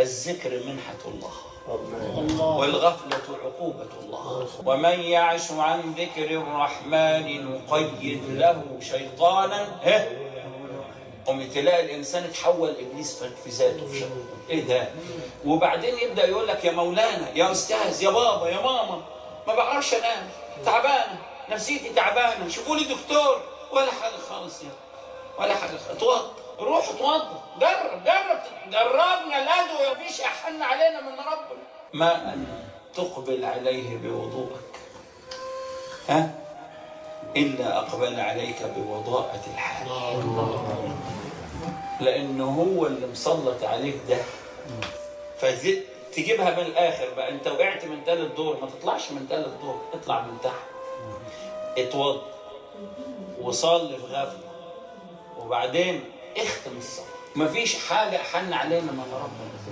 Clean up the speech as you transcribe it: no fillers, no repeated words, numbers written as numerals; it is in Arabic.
الذكر منحة الله والغفلة عقوبة الله. ومن يعش عن ذكر الرحمن نقيد له شيطانا قم تلاقي الانسان اتحول ابليس في ذاته في شكله. ايه ده؟ وبعدين يبدا يقول لك يا مولانا يا استاذ يا بابا يا ماما ما بعرفش انام، تعبانه نفسيتي تعبانه، شوفوا لي دكتور. ولا حاجه خالص يا ولا حاجه خالص. اتوضى، روح اتوضى، جربنا الادويه مفيش احن علينا من ربنا. ما ان تقبل عليه بوضوءك إلا أقبل عليك بوضاءة الحال، لأنه هو اللي مسلط عليك ده. فتجيبها من الآخر بقى، أنت وقعت من ثالث دور ما تطلعش من ثالث دور، اطلع من تحت. اتوضى وصلي في غفلة وبعدين اختم الصلاة. مفيش حاجة أحن علينا من ربنا.